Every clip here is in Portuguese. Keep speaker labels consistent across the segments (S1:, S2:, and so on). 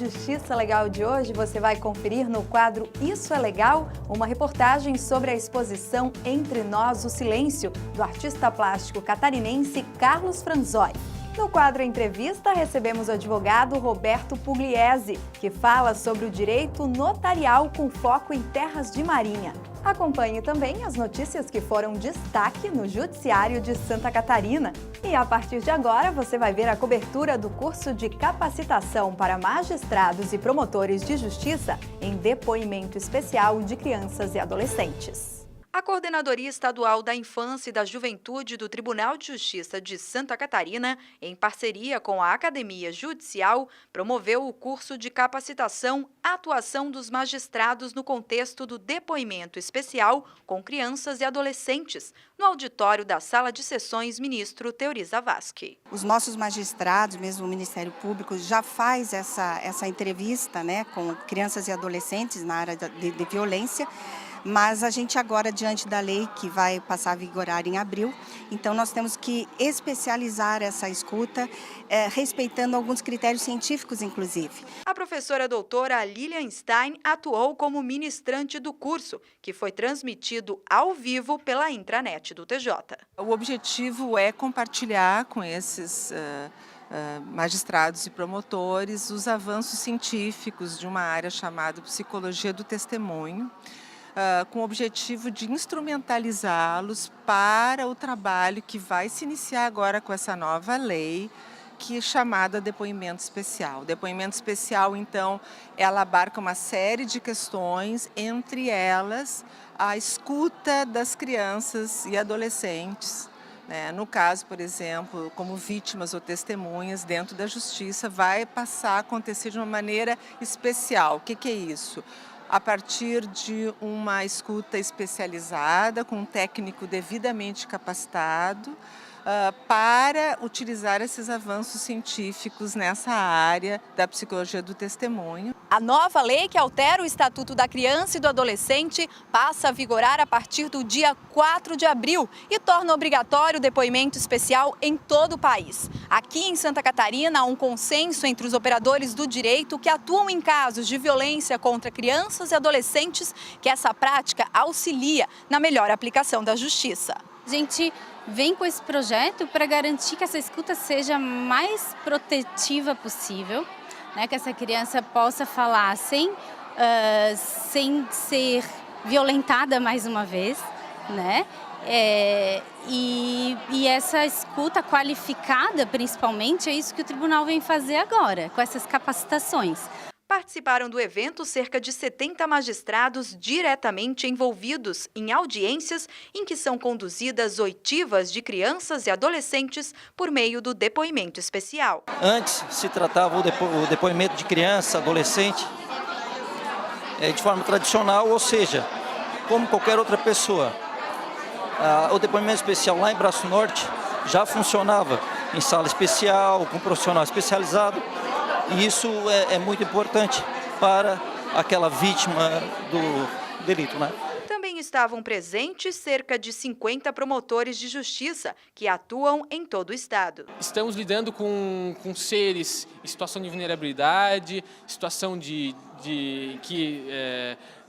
S1: Justiça Legal de hoje você vai conferir no quadro Isso é Legal, uma reportagem sobre a exposição Entre Nós o Silêncio, do artista plástico catarinense Carlos Franzói. No quadro Entrevista, recebemos o advogado Roberto Pugliese, que fala sobre o direito notarial com foco em terras de marinha. Acompanhe também as notícias que foram destaque no Judiciário de Santa Catarina. E a partir de agora, você vai ver a cobertura do curso de capacitação para magistrados e promotores de justiça em depoimento especial de crianças e adolescentes. A Coordenadoria Estadual da Infância e da Juventude do Tribunal de Justiça de Santa Catarina, em parceria com a Academia Judicial, promoveu o curso de capacitação Atuação dos Magistrados no contexto do depoimento especial com crianças e adolescentes, no auditório da Sala de Sessões Ministro Teori Zavascki.
S2: Os nossos magistrados, mesmo o Ministério Público, já faz essa entrevista, com crianças e adolescentes na área de violência. Mas a gente agora, diante da lei que vai passar a vigorar em abril, então nós temos que especializar essa escuta, respeitando alguns critérios científicos, inclusive.
S1: A professora doutora Lilian Stein atuou como ministrante do curso, que foi transmitido ao vivo pela intranet do TJ.
S3: O objetivo é compartilhar com esses magistrados e promotores os avanços científicos de uma área chamada psicologia do testemunho, com o objetivo de instrumentalizá-los para o trabalho que vai se iniciar agora com essa nova lei, que é chamada depoimento especial. Depoimento especial, então, ela abarca uma série de questões, entre elas a escuta das crianças e adolescentes. No caso, por exemplo, como vítimas ou testemunhas dentro da justiça, vai passar a acontecer de uma maneira especial. O que é isso? A partir de uma escuta especializada, com um técnico devidamente capacitado, para utilizar esses avanços científicos nessa área da psicologia do testemunho.
S1: A nova lei que altera o Estatuto da Criança e do Adolescente passa a vigorar a partir do dia 4 de abril e torna obrigatório o depoimento especial em todo o país. Aqui em Santa Catarina há um consenso entre os operadores do direito que atuam em casos de violência contra crianças e adolescentes que essa prática auxilia na melhor aplicação da justiça.
S4: A gente vem com esse projeto para garantir que essa escuta seja mais protetiva possível, que essa criança possa falar sem ser violentada mais uma vez, E essa escuta qualificada, principalmente, é isso que o tribunal vem fazer agora, com essas capacitações.
S1: Participaram do evento cerca de 70 magistrados diretamente envolvidos em audiências em que são conduzidas oitivas de crianças e adolescentes por meio do depoimento especial.
S5: Antes se tratava o depoimento de criança, adolescente, de forma tradicional, ou seja, como qualquer outra pessoa. O depoimento especial lá em Braço Norte já funcionava em sala especial, com profissional especializado. E isso é muito importante para aquela vítima do delito,
S1: Também estavam presentes cerca de 50 promotores de justiça que atuam em todo o estado.
S6: Estamos lidando com seres em situação de vulnerabilidade, situação de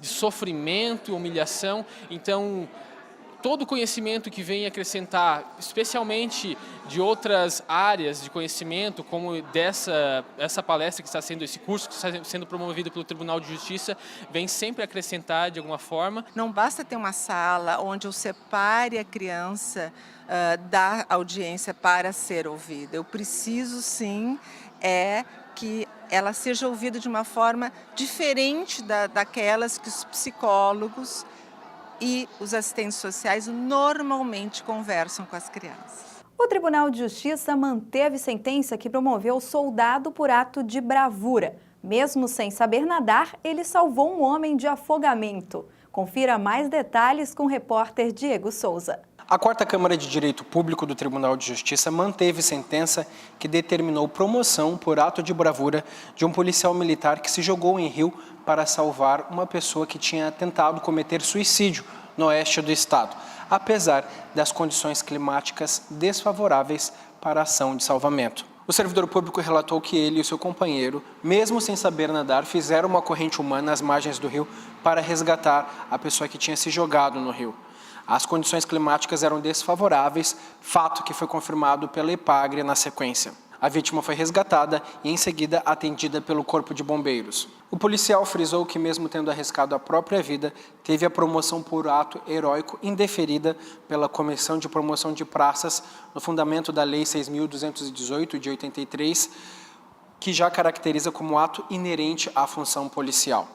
S6: sofrimento, humilhação. Então, todo o conhecimento que vem acrescentar, especialmente de outras áreas de conhecimento, como essa palestra que está sendo, esse curso que está sendo promovido pelo Tribunal de Justiça, vem sempre acrescentar de alguma forma.
S3: Não basta ter uma sala onde eu separe a criança da audiência para ser ouvida. Eu preciso, sim, que ela seja ouvida de uma forma diferente daquelas que os psicólogos e os assistentes sociais normalmente conversam com as crianças.
S1: O Tribunal de Justiça manteve sentença que promoveu soldado por ato de bravura. Mesmo sem saber nadar, ele salvou um homem de afogamento. Confira mais detalhes com o repórter Diego Souza.
S7: A 4ª Câmara de Direito Público do Tribunal de Justiça manteve sentença que determinou promoção por ato de bravura de um policial militar que se jogou em rio para salvar uma pessoa que tinha tentado cometer suicídio no oeste do estado, apesar das condições climáticas desfavoráveis para a ação de salvamento. O servidor público relatou que ele e o seu companheiro, mesmo sem saber nadar, fizeram uma corrente humana às margens do rio para resgatar a pessoa que tinha se jogado no rio. As condições climáticas eram desfavoráveis, fato que foi confirmado pela EPAGRE na sequência. A vítima foi resgatada e, em seguida, atendida pelo Corpo de Bombeiros. O policial frisou que, mesmo tendo arriscado a própria vida, teve a promoção por ato heróico indeferida pela Comissão de Promoção de Praças no fundamento da Lei 6.218, de 83, que já caracteriza como ato inerente à função policial.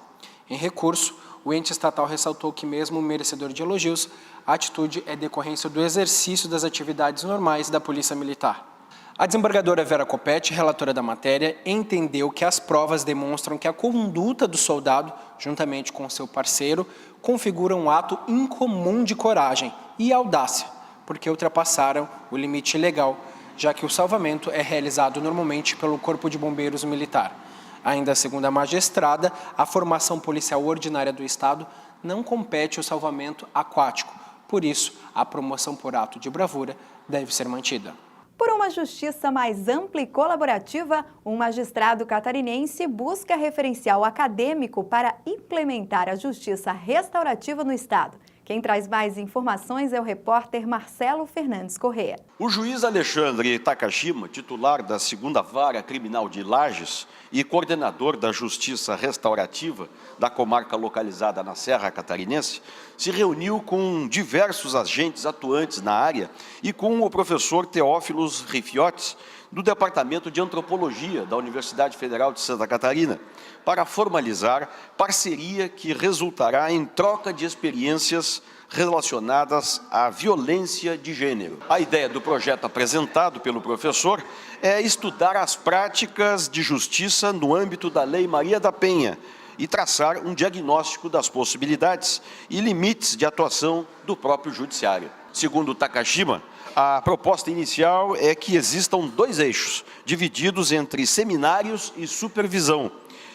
S7: Em recurso, o ente estatal ressaltou que, mesmo merecedor de elogios, a atitude é decorrência do exercício das atividades normais da Polícia Militar. A desembargadora Vera Coppetti, relatora da matéria, entendeu que as provas demonstram que a conduta do soldado, juntamente com seu parceiro, configura um ato incomum de coragem e audácia, porque ultrapassaram o limite legal, já que o salvamento é realizado normalmente pelo Corpo de Bombeiros Militar. Ainda segundo a magistrada, a formação policial ordinária do Estado não compete o salvamento aquático. Por isso, a promoção por ato de bravura deve ser mantida.
S1: Por uma justiça mais ampla e colaborativa, um magistrado catarinense busca referencial acadêmico para implementar a justiça restaurativa no Estado. Quem traz mais informações é o repórter Marcelo Fernandes Corrêa.
S8: O juiz Alexandre Takashima, titular da 2ª Vara Criminal de Lages e coordenador da Justiça Restaurativa da comarca localizada na Serra Catarinense, se reuniu com diversos agentes atuantes na área e com o professor Teófilos Rifiotes, do Departamento de Antropologia da Universidade Federal de Santa Catarina, para formalizar parceria que resultará em troca de experiências relacionadas à violência de gênero. A ideia do projeto apresentado pelo professor é estudar as práticas de justiça no âmbito da Lei Maria da Penha e traçar um diagnóstico das possibilidades e limites de atuação do próprio judiciário. Segundo Takashima, a proposta inicial é que existam 2 eixos, divididos entre seminários e supervisão,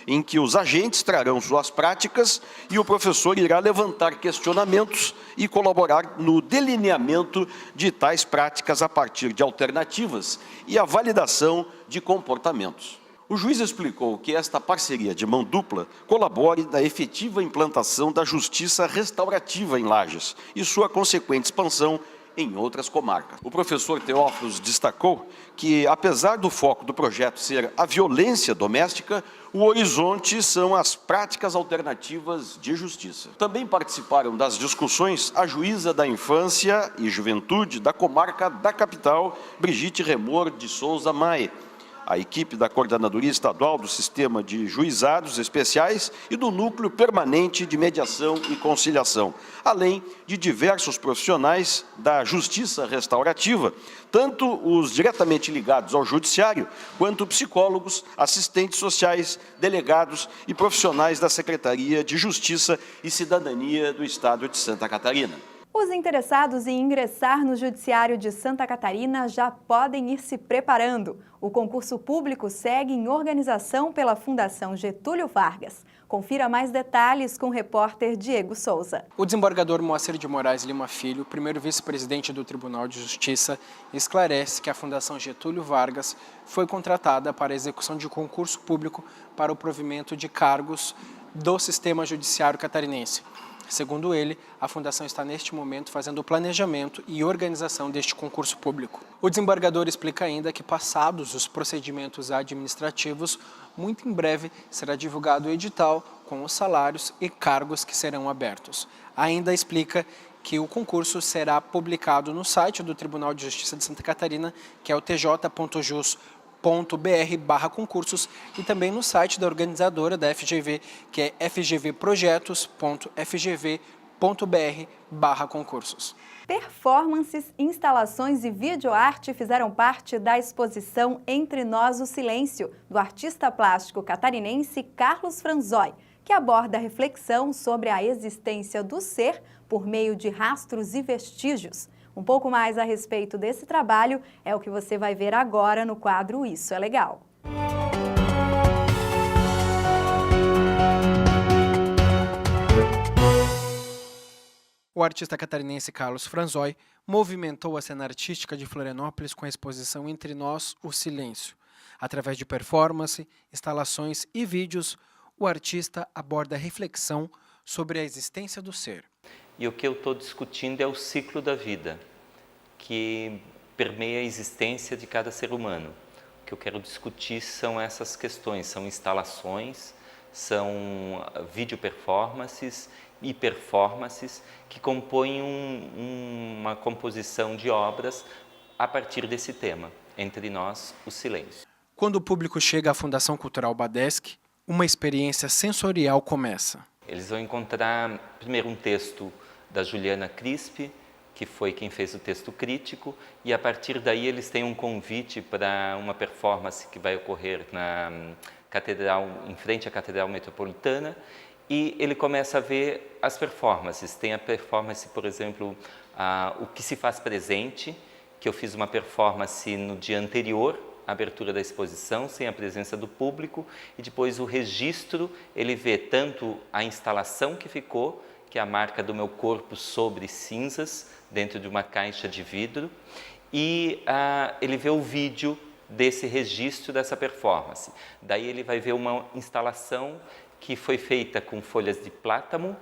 S8: em que os agentes trarão suas práticas e o professor irá levantar questionamentos e colaborar no delineamento de tais práticas a partir de alternativas e a validação de comportamentos. O juiz explicou que esta parceria de mão dupla colabore na efetiva implantação da justiça restaurativa em Lages e sua consequente expansão em outras comarcas. O professor Teófilos destacou que, apesar do foco do projeto ser a violência doméstica, o horizonte são as práticas alternativas de justiça. Também participaram das discussões a juíza da Infância e Juventude da comarca da capital, Brigitte Remor de Souza Maia, a equipe da Coordenadoria Estadual do Sistema de Juizados Especiais e do Núcleo Permanente de Mediação e Conciliação, além de diversos profissionais da Justiça Restaurativa, tanto os diretamente ligados ao Judiciário, quanto psicólogos, assistentes sociais, delegados e profissionais da Secretaria de Justiça e Cidadania do Estado de Santa Catarina.
S1: Os interessados em ingressar no Judiciário de Santa Catarina já podem ir se preparando. O concurso público segue em organização pela Fundação Getúlio Vargas. Confira mais detalhes com o repórter Diego Souza.
S7: O desembargador Moacir de Moraes Lima Filho, primeiro vice-presidente do Tribunal de Justiça, esclarece que a Fundação Getúlio Vargas foi contratada para a execução de concurso público para o provimento de cargos do sistema judiciário catarinense. Segundo ele, a Fundação está neste momento fazendo o planejamento e organização deste concurso público. O desembargador explica ainda que, passados os procedimentos administrativos, muito em breve será divulgado o edital com os salários e cargos que serão abertos. Ainda explica que o concurso será publicado no site do Tribunal de Justiça de Santa Catarina, que é o tj.jus.br/concursos, e também no site da organizadora da FGV, que é fgvprojetos.fgv.br/concursos.
S1: Performances, instalações e videoarte fizeram parte da exposição Entre Nós o Silêncio, do artista plástico catarinense Carlos Franzói, que aborda a reflexão sobre a existência do ser por meio de rastros e vestígios. Um pouco mais a respeito desse trabalho é o que você vai ver agora no quadro Isso é Legal.
S7: O artista catarinense Carlos Franzói movimentou a cena artística de Florianópolis com a exposição Entre Nós o Silêncio. Através de performance, instalações e vídeos, o artista aborda a reflexão sobre a existência do ser.
S9: E o que eu estou discutindo é o ciclo da vida, que permeia a existência de cada ser humano. O que eu quero discutir são essas questões, são instalações, são vídeo performances e performances que compõem uma composição de obras a partir desse tema, Entre Nós, o Silêncio.
S7: Quando o público chega à Fundação Cultural Badesc, uma experiência sensorial começa.
S9: Eles vão encontrar primeiro um texto da Juliana Crispi, que foi quem fez o texto crítico, e a partir daí eles têm um convite para uma performance que vai ocorrer na Catedral, em frente à Catedral Metropolitana, e ele começa a ver as performances. Tem a performance, por exemplo, O que se faz presente, que eu fiz uma performance no dia anterior à abertura da exposição, sem a presença do público, e depois o registro, ele vê tanto a instalação que ficou, que é a marca do meu corpo sobre cinzas, dentro de uma caixa de vidro, e ele vê o vídeo desse registro dessa performance. Daí ele vai ver uma instalação que foi feita com folhas de plátano,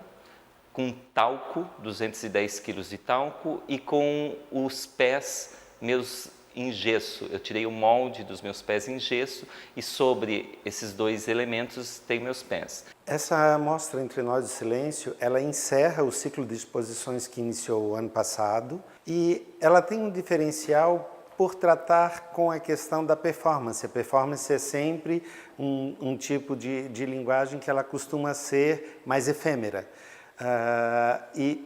S9: com talco, 210 quilos de talco, e com os pés meus em gesso. Eu tirei o molde dos meus pés em gesso e sobre esses dois elementos tem meus pés.
S10: Essa mostra Entre Nós o Silêncio, ela encerra o ciclo de exposições que iniciou o ano passado e ela tem um diferencial por tratar com a questão da performance. A performance é sempre um tipo de linguagem que ela costuma ser mais efêmera. E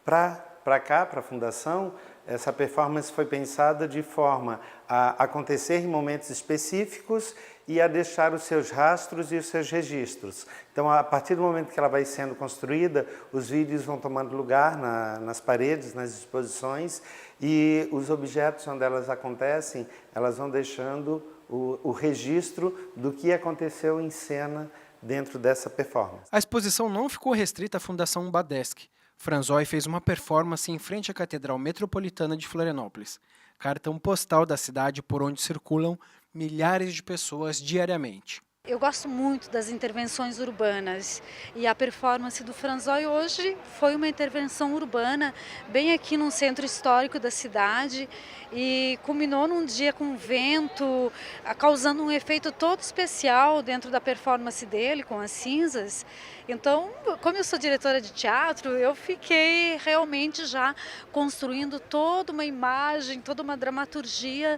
S10: para cá, para a Fundação, essa performance foi pensada de forma a acontecer em momentos específicos e a deixar os seus rastros e os seus registros. Então, a partir do momento que ela vai sendo construída, os vídeos vão tomando lugar nas paredes, nas exposições, e os objetos onde elas acontecem, elas vão deixando o registro do que aconteceu em cena dentro dessa performance.
S7: A exposição não ficou restrita à Fundação Badesc. Franzói fez uma performance em frente à Catedral Metropolitana de Florianópolis, cartão postal da cidade por onde circulam milhares de pessoas diariamente.
S11: Eu gosto muito das intervenções urbanas e a performance do Franzói hoje foi uma intervenção urbana bem aqui no centro histórico da cidade e culminou num dia com vento, causando um efeito todo especial dentro da performance dele com as cinzas. Então, como eu sou diretora de teatro, eu fiquei realmente já construindo toda uma imagem, toda uma dramaturgia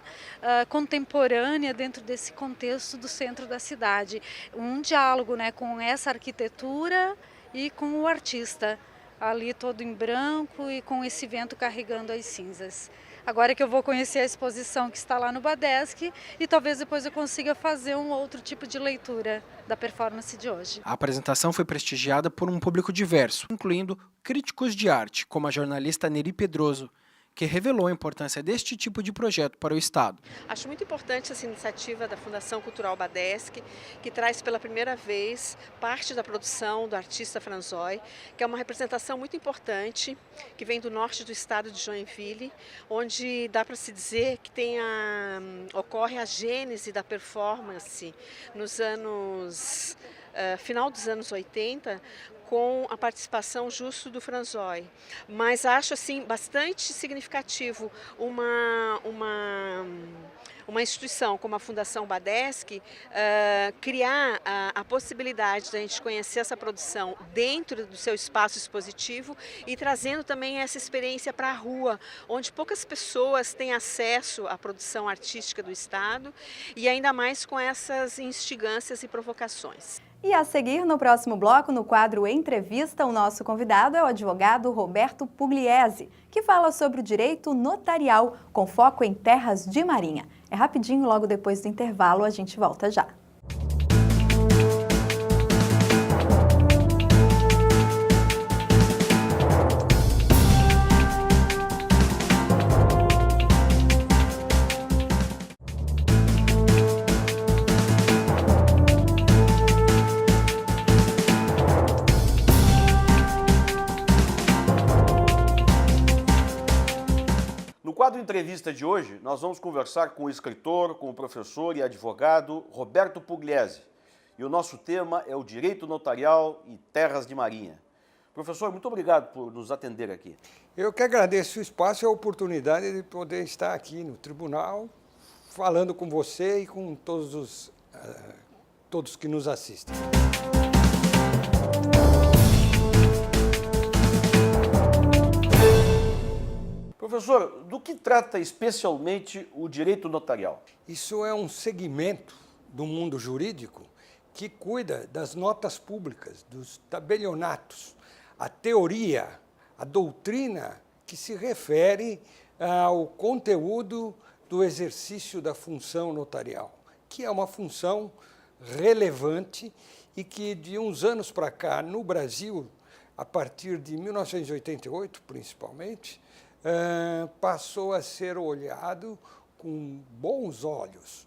S11: contemporânea dentro desse contexto do centro da cidade. Um diálogo, né, com essa arquitetura e com o artista, ali todo em branco e com esse vento carregando as cinzas. Agora que eu vou conhecer a exposição que está lá no Badesc e talvez depois eu consiga fazer um outro tipo de leitura da performance de hoje.
S7: A apresentação foi prestigiada por um público diverso, incluindo críticos de arte, como a jornalista Neri Pedroso, que revelou a importância deste tipo de projeto para o Estado.
S12: Acho muito importante essa iniciativa da Fundação Cultural Badesc, que traz pela primeira vez parte da produção do artista Franzói, que é uma representação muito importante, que vem do norte do estado de Joinville, onde dá para se dizer que ocorre a gênese da performance nos anos, final dos anos 80, com a participação justo do Franzói. Mas acho assim bastante significativo uma instituição como a Fundação Badesc criar a possibilidade de a gente conhecer essa produção dentro do seu espaço expositivo e trazendo também essa experiência para a rua, onde poucas pessoas têm acesso à produção artística do Estado e ainda mais com essas instigâncias e provocações.
S1: E a seguir, no próximo bloco, no quadro Entrevista, o nosso convidado é o advogado Roberto Pugliese, que fala sobre o direito notarial, com foco em terras de marinha. É rapidinho, logo depois do intervalo, a gente volta já.
S8: quadro Entrevista de hoje, nós vamos conversar com o escritor, com o professor e advogado Roberto Pugliese. E o nosso tema é o direito notarial e terras de marinha. Professor, muito obrigado por nos atender aqui.
S13: Eu que agradeço o espaço e a oportunidade de poder estar aqui no tribunal, falando com você e com todos que nos assistem.
S8: Professor, do que trata especialmente o direito notarial?
S13: Isso é um segmento do mundo jurídico que cuida das notas públicas, dos tabelionatos, a teoria, a doutrina que se refere ao conteúdo do exercício da função notarial, que é uma função relevante e que de uns anos para cá, no Brasil, a partir de 1988 principalmente, passou a ser olhado com bons olhos.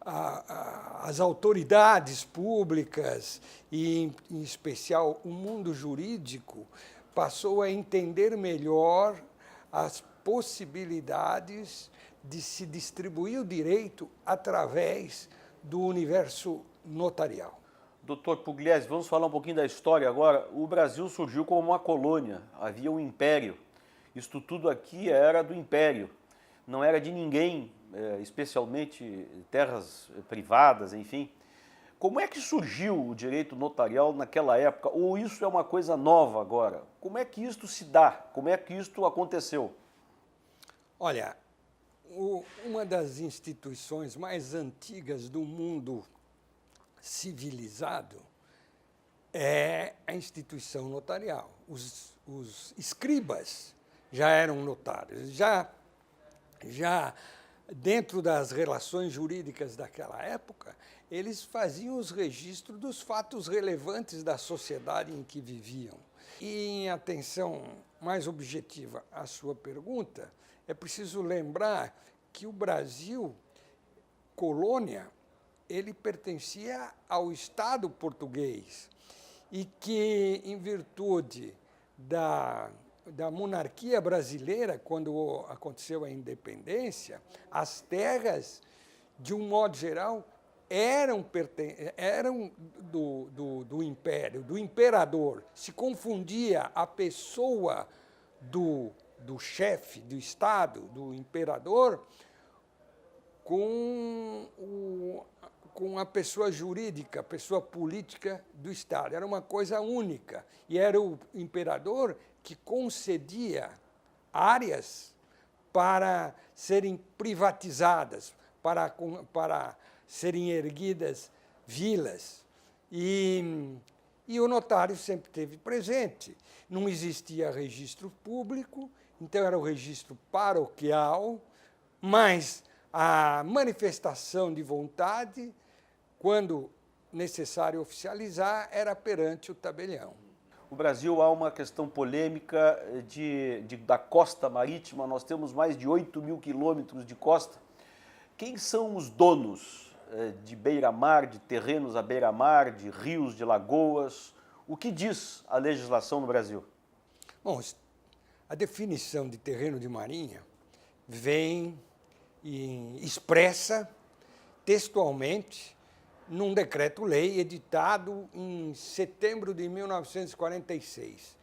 S13: As autoridades públicas, e em especial o mundo jurídico, passou a entender melhor as possibilidades de se distribuir o direito através do universo notarial.
S8: Doutor Pugliese, vamos falar um pouquinho da história agora. O Brasil surgiu como uma colônia, havia um império. Isto tudo aqui era do império, não era de ninguém, especialmente terras privadas, enfim. Como é que surgiu o direito notarial naquela época? Ou isso é uma coisa nova agora? Como é que isto se dá? Como é que isto aconteceu?
S13: Olha, uma das instituições mais antigas do mundo civilizado é a instituição notarial. Os escribas já eram notários. Já dentro das relações jurídicas daquela época, eles faziam os registros dos fatos relevantes da sociedade em que viviam. E, em atenção mais objetiva à sua pergunta, é preciso lembrar que o Brasil, colônia, ele pertencia ao Estado português e que, em virtude da monarquia brasileira, quando aconteceu a independência, as terras, de um modo geral, eram do império, do imperador. Se confundia a pessoa do chefe do Estado, do imperador, com a pessoa jurídica, a pessoa política do Estado. Era uma coisa única. E era o imperador que concedia áreas para serem privatizadas, para serem erguidas vilas. E o notário sempre esteve presente. Não existia registro público, então era o registro paroquial, mas a manifestação de vontade, quando necessário oficializar, era perante o tabelião.
S8: No Brasil há uma questão polêmica da costa marítima, nós temos mais de 8.000 quilômetros de costa. Quem são os donos de beira-mar, de terrenos à beira-mar, de rios, de lagoas? O que diz a legislação no Brasil?
S13: Bom, a definição de terreno de marinha vem expressa textualmente num decreto-lei editado em setembro de 1946.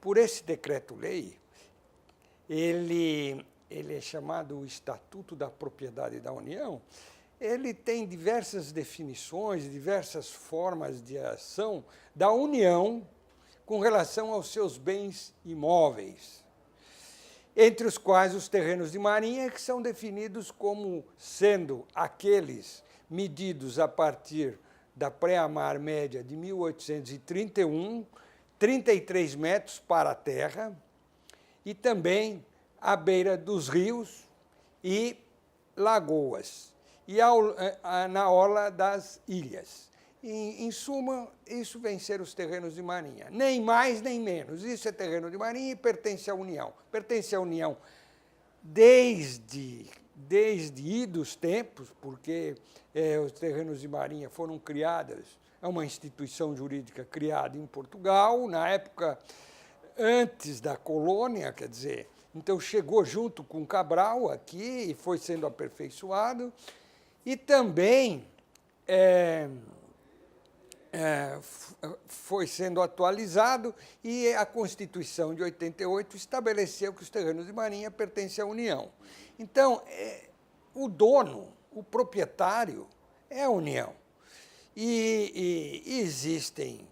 S13: Por esse decreto-lei, ele é chamado o Estatuto da Propriedade da União. Ele tem diversas definições, diversas formas de ação da União com relação aos seus bens imóveis, entre os quais os terrenos de marinha, que são definidos como sendo aqueles medidos a partir da pré-amar média de 1831, 33 metros para a terra, e também à beira dos rios e lagoas, e na orla das ilhas. Em suma, isso vem ser os terrenos de marinha. Nem mais, nem menos. Isso é terreno de marinha e pertence à União. Pertence à União desde idos tempos, porque os terrenos de marinha foram criados, é uma instituição jurídica criada em Portugal. Na época, antes da colônia, quer dizer, então chegou junto com Cabral aqui e foi sendo aperfeiçoado, e também foi sendo atualizado, e a Constituição de 88 estabeleceu que os terrenos de marinha pertencem à União. Então, o dono, o proprietário, é a União. E existem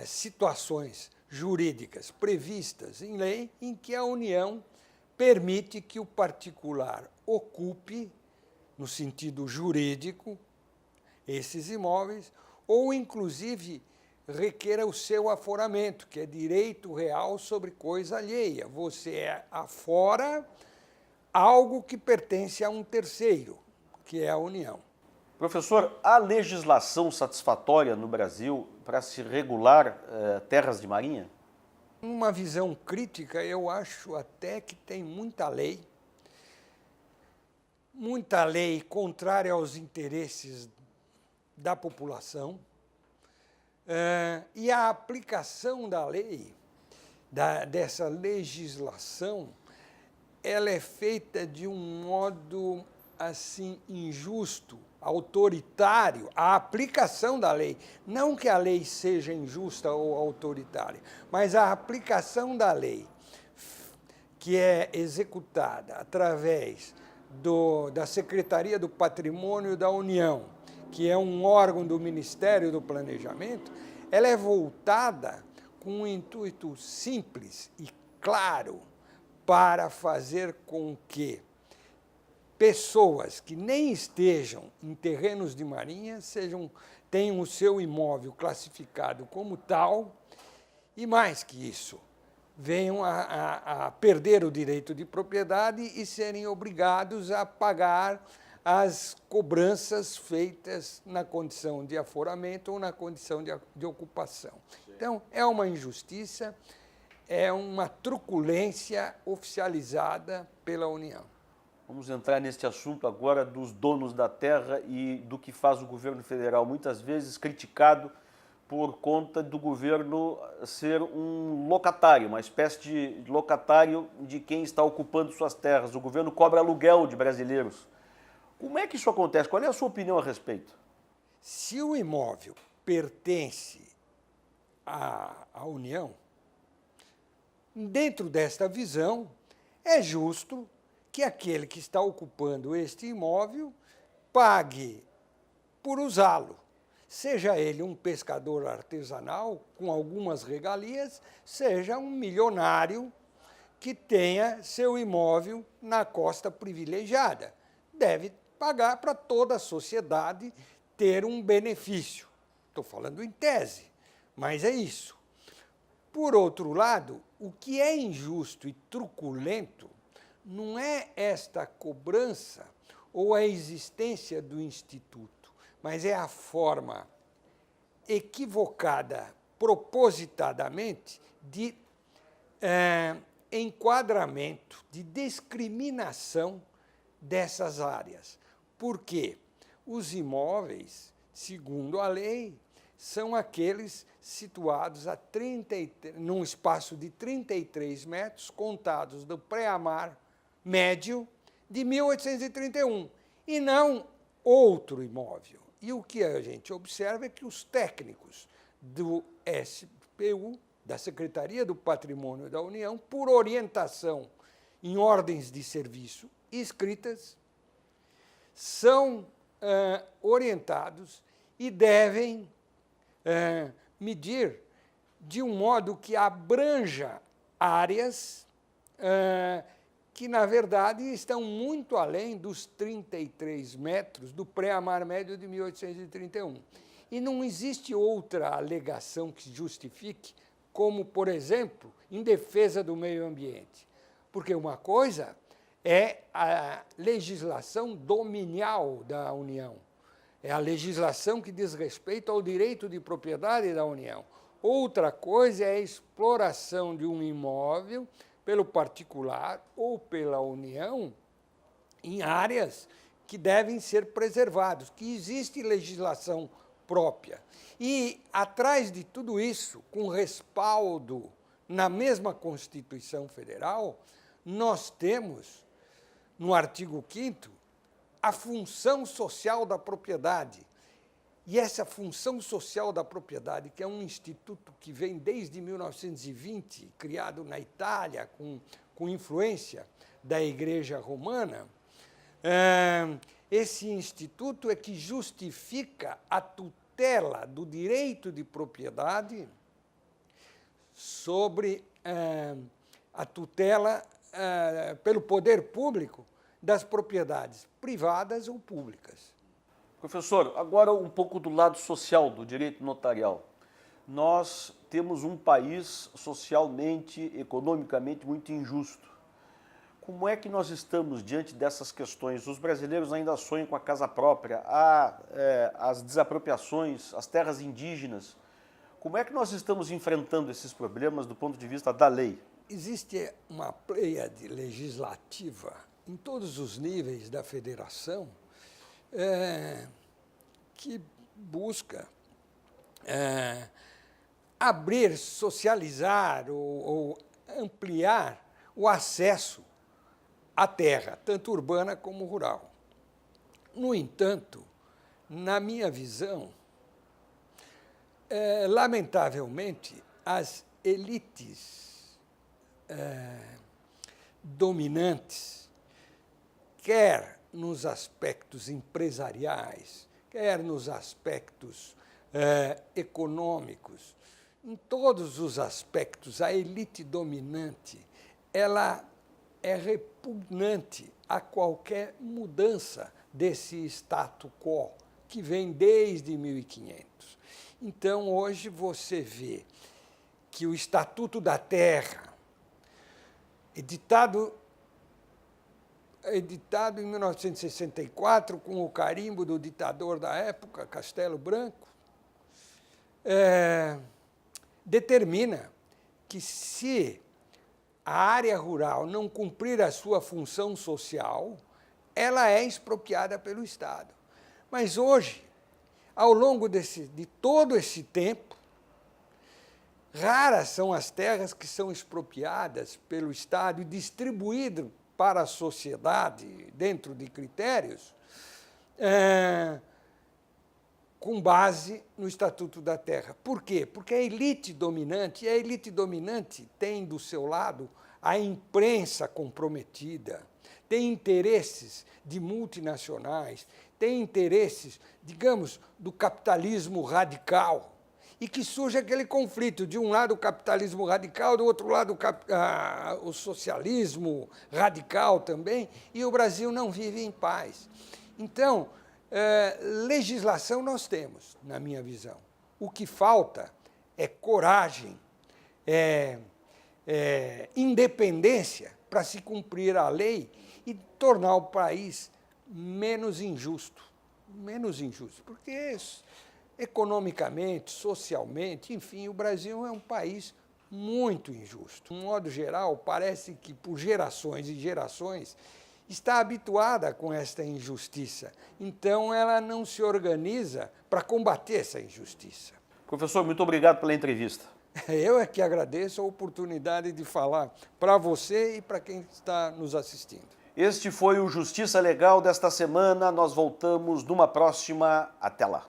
S13: situações jurídicas previstas em lei em que a União permite que o particular ocupe, no sentido jurídico, esses imóveis, ou, inclusive, requeira o seu aforamento, que é direito real sobre coisa alheia. Você afora algo que pertence a um terceiro, que é a União.
S8: Professor, há legislação satisfatória no Brasil para se regular terras de marinha?
S13: Numa visão crítica, eu acho até que tem muita lei contrária aos interesses da população, e a aplicação da lei, dessa legislação, ela é feita de um modo assim injusto, autoritário, a aplicação da lei. Não que a lei seja injusta ou autoritária, mas a aplicação da lei, que é executada através da Secretaria do Patrimônio da União, que é um órgão do Ministério do Planejamento, ela é voltada com um intuito simples e claro para fazer com que pessoas que nem estejam em terrenos de marinha tenham o seu imóvel classificado como tal, e mais que isso, venham a perder o direito de propriedade e serem obrigados a pagar as cobranças feitas na condição de aforamento ou na condição de ocupação. Então, é uma injustiça, é uma truculência oficializada pela União.
S8: Vamos entrar neste assunto agora dos donos da terra e do que faz o governo federal, muitas vezes criticado por conta do governo ser um locatário, uma espécie de locatário de quem está ocupando suas terras. O governo cobra aluguel de brasileiros. Como é que isso acontece? Qual é a sua opinião a respeito?
S13: Se o imóvel pertence à União, dentro desta visão, é justo que aquele que está ocupando este imóvel pague por usá-lo. Seja ele um pescador artesanal, com algumas regalias, seja um milionário que tenha seu imóvel na costa privilegiada. Deve pagar para toda a sociedade ter um benefício. Estou falando em tese, mas é isso. Por outro lado, o que é injusto e truculento não é esta cobrança ou a existência do Instituto, mas é a forma equivocada, propositadamente, de enquadramento, de discriminação dessas áreas. Porque os imóveis, segundo a lei, são aqueles situados num espaço de 33 metros, contados do pré-amar médio de 1831, e não outro imóvel. E o que a gente observa é que os técnicos do SPU, da Secretaria do Patrimônio da União, por orientação em ordens de serviço escritas, são orientados e devem medir de um modo que abranja áreas que, na verdade, estão muito além dos 33 metros do pré-amar médio de 1831. E não existe outra alegação que justifique, como, por exemplo, em defesa do meio ambiente. Porque uma coisa é a legislação dominial da União, é a legislação que diz respeito ao direito de propriedade da União. Outra coisa é a exploração de um imóvel pelo particular ou pela União em áreas que devem ser preservadas, que existe legislação própria. E, atrás de tudo isso, com respaldo na mesma Constituição Federal, nós temos, no artigo 5º, a função social da propriedade. E essa função social da propriedade, que é um instituto que vem desde 1920, criado na Itália, com influência da Igreja Romana, esse instituto é que justifica a tutela do direito de propriedade sobre a tutela pelo poder público das propriedades privadas ou públicas.
S8: Professor, agora um pouco do lado social do direito notarial. Nós temos um país socialmente, economicamente muito injusto. Como é que nós estamos diante dessas questões? Os brasileiros ainda sonham com a casa própria, as desapropriações, as terras indígenas. Como é que nós estamos enfrentando esses problemas do ponto de vista da lei?
S13: Existe uma pleiade legislativa em todos os níveis da federação que busca abrir, socializar ou ampliar o acesso à terra, tanto urbana como rural. No entanto, na minha visão, lamentavelmente, as elites dominantes, quer nos aspectos empresariais, quer nos aspectos econômicos, em todos os aspectos, a elite dominante, ela é repugnante a qualquer mudança desse status quo que vem desde 1500. Então, hoje você vê que o Estatuto da Terra, editado em 1964, com o carimbo do ditador da época, Castelo Branco, determina que se a área rural não cumprir a sua função social, ela é expropriada pelo Estado. Mas hoje, ao longo de todo esse tempo, raras são as terras que são expropriadas pelo Estado e distribuídas para a sociedade dentro de critérios com base no Estatuto da Terra. Por quê? Porque a elite dominante tem do seu lado a imprensa comprometida, tem interesses de multinacionais, tem interesses, digamos, do capitalismo radical, e que surge aquele conflito, de um lado o capitalismo radical, do outro lado o socialismo radical também, e o Brasil não vive em paz. Então, legislação nós temos, na minha visão. O que falta é coragem, independência para se cumprir a lei e tornar o país menos injusto, porque economicamente, socialmente, enfim, o Brasil é um país muito injusto. De um modo geral, parece que por gerações e gerações está habituada com esta injustiça. Então, ela não se organiza para combater essa injustiça.
S8: Professor, muito obrigado pela entrevista.
S13: Eu é que agradeço a oportunidade de falar para você e para quem está nos assistindo.
S8: Este foi o Justiça Legal desta semana. Nós voltamos numa próxima. Até lá.